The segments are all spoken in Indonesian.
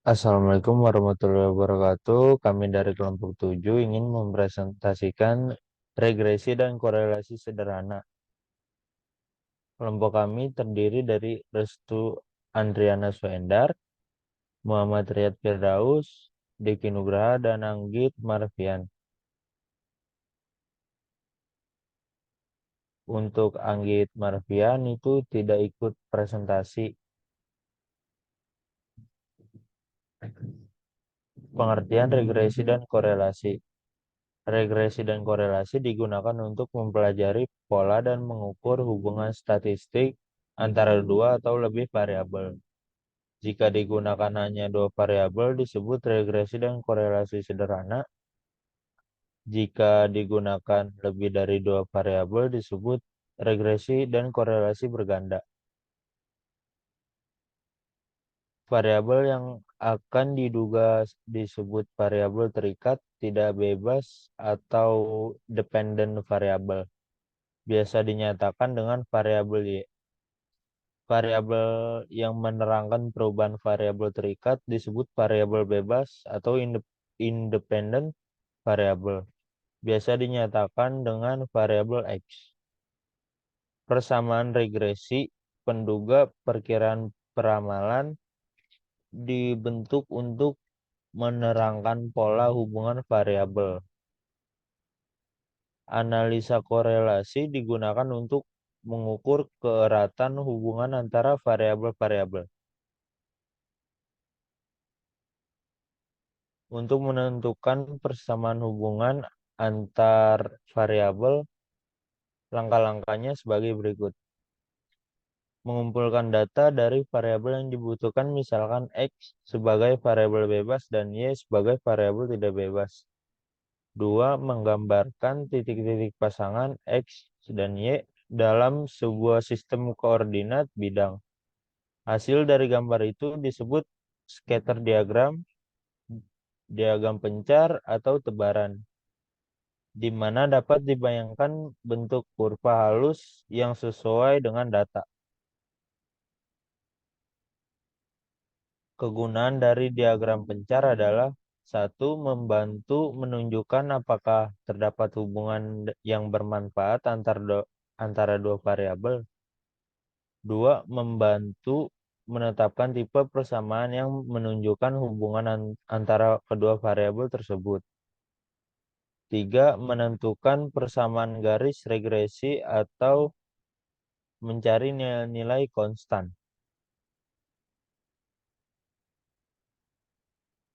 Assalamualaikum warahmatullahi wabarakatuh. Kami dari kelompok 7 ingin mempresentasikan regresi dan korelasi sederhana. Kelompok kami terdiri dari Restu Andriana Suendar, Muhammad Riyad Firdaus, Diki Nugraha, dan Anggit Marfian. Untuk Anggit Marfian itu tidak ikut presentasi. Pengertian regresi dan korelasi. Regresi dan korelasi digunakan untuk mempelajari pola dan mengukur hubungan statistik antara dua atau lebih variabel. Jika digunakan hanya dua variabel disebut regresi dan korelasi sederhana. Jika digunakan lebih dari dua variabel disebut regresi dan korelasi berganda. Variabel yang akan diduga disebut variabel terikat, tidak bebas, atau dependent variabel. Biasa dinyatakan dengan variabel Y. Variabel yang menerangkan perubahan variabel terikat disebut variabel bebas atau independent variabel. Biasa dinyatakan dengan variabel X. Persamaan regresi penduga perkiraan peramalan dibentuk untuk menerangkan pola hubungan variabel. Analisa korelasi digunakan untuk mengukur keeratan hubungan antara variabel-variabel. Untuk menentukan persamaan hubungan antar variabel, langkah-langkahnya sebagai berikut. Mengumpulkan data dari variabel yang dibutuhkan, misalkan X sebagai variabel bebas dan Y sebagai variabel tidak bebas. 2. Menggambarkan titik-titik pasangan X dan Y dalam sebuah sistem koordinat bidang. Hasil dari gambar itu disebut scatter diagram, diagram pencar, atau tebaran, di mana dapat dibayangkan bentuk kurva halus yang sesuai dengan data. Kegunaan dari diagram pencar adalah: 1. Membantu menunjukkan apakah terdapat hubungan yang bermanfaat antara dua variabel. 2. Membantu menetapkan tipe persamaan yang menunjukkan hubungan antara kedua variabel tersebut. 3. Menentukan persamaan garis regresi atau mencari nilai-nilai konstan.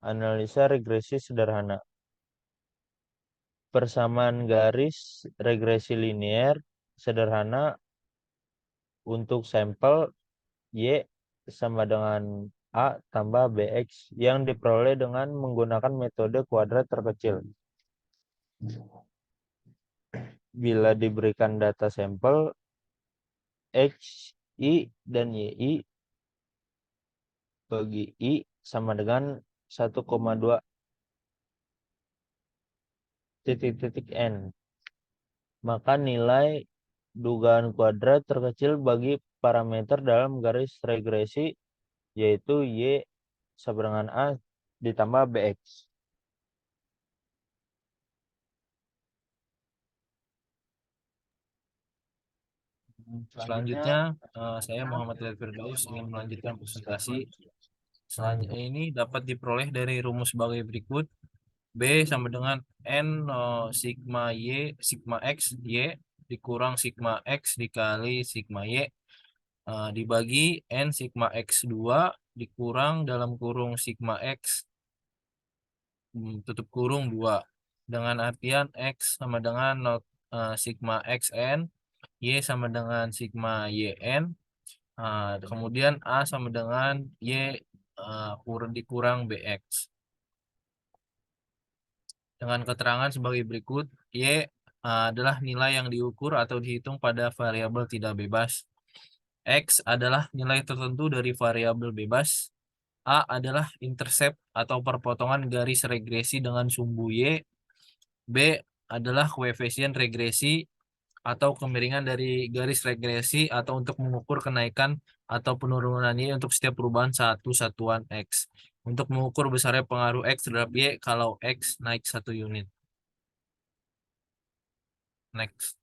Analisa regresi sederhana. Persamaan garis regresi linear sederhana untuk sampel Y sama dengan A tambah BX yang diperoleh dengan menggunakan metode kuadrat terkecil. Bila diberikan data sampel X, Y, dan YI bagi I sama dengan 1,2 titik-titik N, maka nilai dugaan kuadrat terkecil bagi parameter dalam garis regresi yaitu Y sama dengan A ditambah BX. Selanjutnya, saya Muhammad Riyad Firdaus ingin melanjutkan presentasi. Selanjutnya ini dapat diperoleh dari rumus sebagai berikut. B sama dengan N sigma Y, sigma X, Y dikurang sigma X dikali sigma Y dibagi N sigma X2 dikurang dalam kurung sigma X tutup kurung 2. Dengan artian X sama dengan sigma XN, Y sama dengan sigma YN, kemudian A sama dengan Y dikurang BX. Dengan keterangan sebagai berikut, Y adalah nilai yang diukur atau dihitung pada variabel tidak bebas. X adalah nilai tertentu dari variabel bebas. A adalah intercept atau perpotongan garis regresi dengan sumbu Y. B adalah koefisien regresi. atau kemiringan dari garis regresi atau untuk mengukur kenaikan atau penurunan Y untuk setiap perubahan satu satuan X. Untuk mengukur besarnya pengaruh X terhadap Y kalau X naik 1 unit. Next.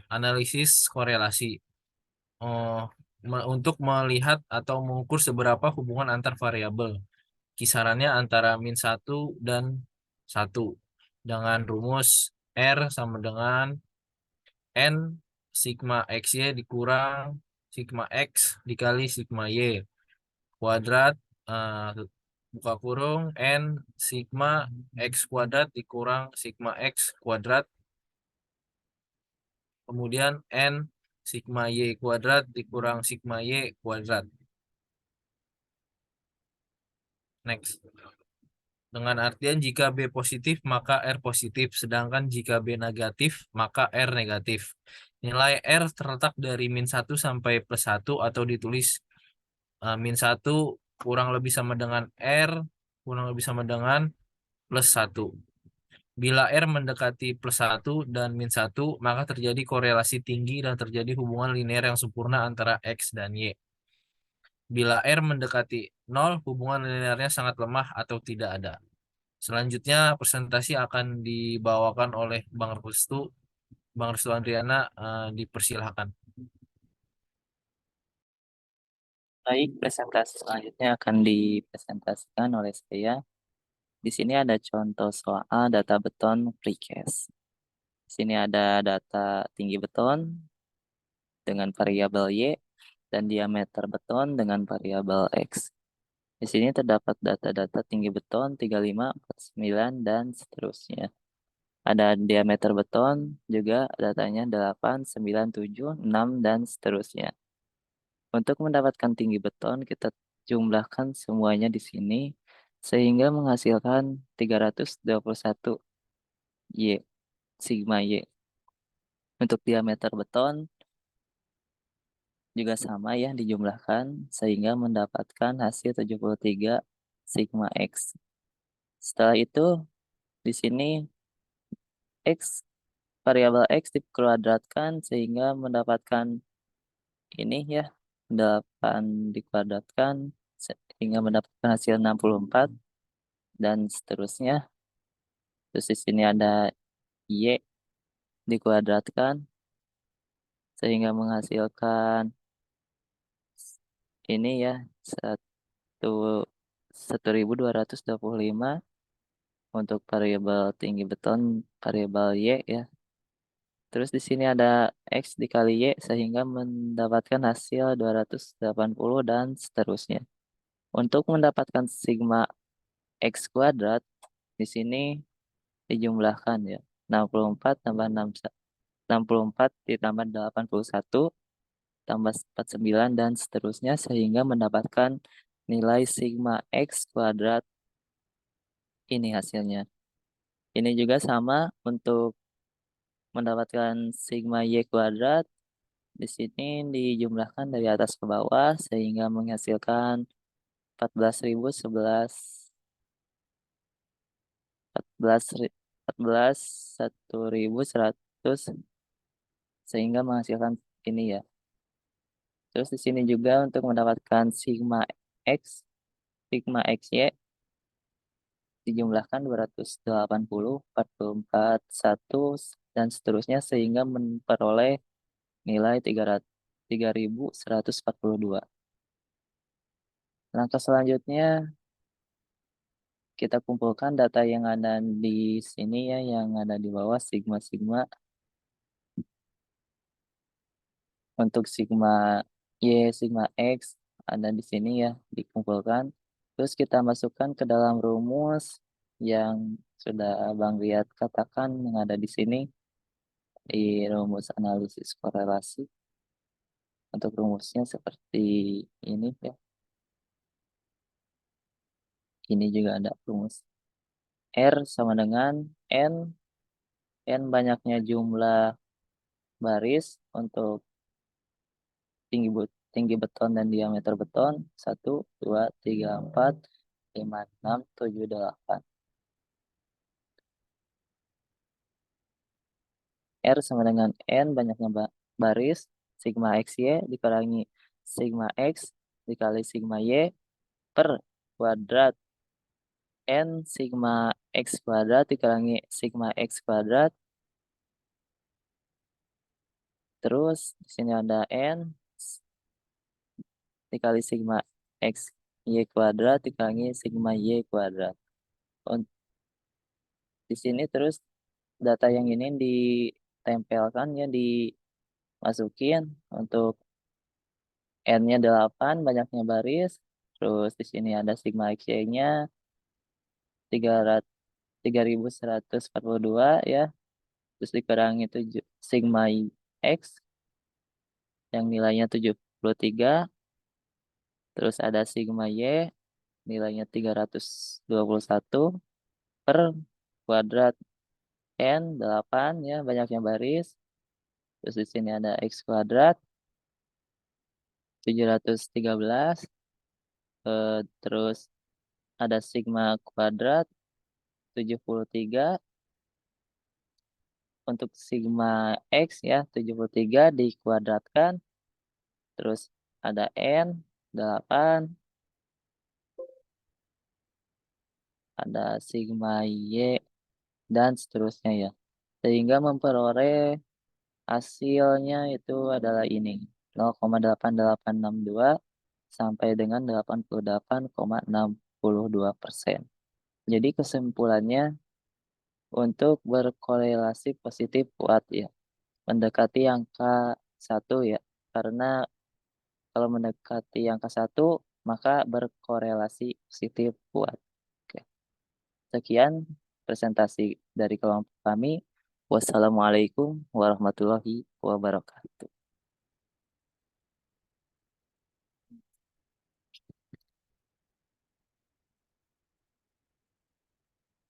Analisis korelasi. Untuk melihat atau mengukur seberapa hubungan antar variabel. Kisarannya antara -1 dan 1. Dengan rumus R sama dengan N sigma XY dikurang sigma X dikali sigma Y kuadrat, eh, buka kurung N sigma X kuadrat dikurang sigma X kuadrat, kemudian N sigma Y kuadrat dikurang sigma Y kuadrat. Next. Dengan artian jika B positif maka R positif, sedangkan jika B negatif maka R negatif. Nilai R terletak dari -1 sampai +1 atau ditulis -1 kurang lebih sama dengan R kurang lebih sama dengan +1. Bila R mendekati +1 dan -1 maka terjadi korelasi tinggi dan terjadi hubungan linear yang sempurna antara X dan Y. Bila R mendekati 0, hubungan linearnya sangat lemah atau tidak ada. Selanjutnya presentasi akan dibawakan oleh Bang Restu. Bang Restu Andriana, dipersilahkan. Baik, presentasi selanjutnya akan dipresentasikan oleh saya. Di sini ada contoh soal data beton precast. Di sini ada data tinggi beton dengan variabel Y dan diameter beton dengan variabel X. Di sini terdapat data-data tinggi beton 35, 49, dan seterusnya. Ada diameter beton juga datanya 8, 9, 7, 6, dan seterusnya. Untuk mendapatkan tinggi beton, kita jumlahkan semuanya di sini sehingga menghasilkan 321 Y, sigma Y. Untuk diameter beton juga sama ya dijumlahkan sehingga mendapatkan hasil 73 sigma X. Setelah itu di sini X variabel X dikuadratkan sehingga mendapatkan ini ya 8 dikuadratkan sehingga mendapatkan hasil 64 dan seterusnya. Terus di sini ada Y dikuadratkan sehingga menghasilkan ini ya 1225 untuk variabel tinggi beton variabel Y ya. Terus di sini ada X dikali Y sehingga mendapatkan hasil 280 dan seterusnya. Untuk mendapatkan sigma X kuadrat di sini dijumlahkan ya. 64 tambah 64 ditambah 81 tambah 49 dan seterusnya sehingga mendapatkan nilai sigma X kuadrat ini hasilnya. Ini juga sama untuk mendapatkan sigma Y kuadrat. Di sini dijumlahkan dari atas ke bawah sehingga menghasilkan 14.011 11.100 sehingga menghasilkan ini ya. Terus di sini juga untuk mendapatkan sigma X, sigma XY dijumlahkan 280, 44, 1, dan seterusnya sehingga memperoleh nilai 3.142. Langkah selanjutnya kita kumpulkan data yang ada di sini ya, yang ada di bawah sigma-sigma. Untuk sigma Y, sigma X ada di sini ya, dikumpulkan. Terus kita masukkan ke dalam rumus yang sudah Bang Riyad katakan yang ada di sini di rumus analisis korelasi. Untuk rumusnya seperti ini ya. Ini juga ada rumus R sama dengan N banyaknya jumlah baris untuk tinggi beton dan diameter beton 1, 2, 3, 4, 5, 6, 7, 8. R sama dengan N banyaknya baris sigma XY dikurangi sigma X dikali sigma Y per kuadrat N sigma X kuadrat dikurangi sigma X kuadrat. Terus di sini ada N dikali sigma X Y kuadrat dikurangi sigma Y kuadrat. Di sini terus data yang ini ditempelkan ya, dimasukin untuk N-nya 8, banyaknya baris. Terus di sini ada sigma XY-nya 3142 ya. Terus dikurangi 7 sigma X yang nilainya 73. Terus ada sigma Y nilainya 321 per kuadrat N 8 ya, banyaknya baris. Terus di sini ada X kuadrat 713. Terus ada sigma kuadrat 73. Untuk sigma X ya 73 dikuadratkan. Terus ada N 8. Ada sigma Y dan seterusnya ya. Sehingga memperoleh hasilnya itu adalah ini 0,8862 sampai dengan 88,62%. Jadi kesimpulannya untuk berkorelasi positif kuat ya, mendekati angka 1 ya. Karena kalau mendekati angka 1 maka berkorelasi positif kuat. Oke. Sekian presentasi dari kelompok kami. Wassalamualaikum warahmatullahi wabarakatuh.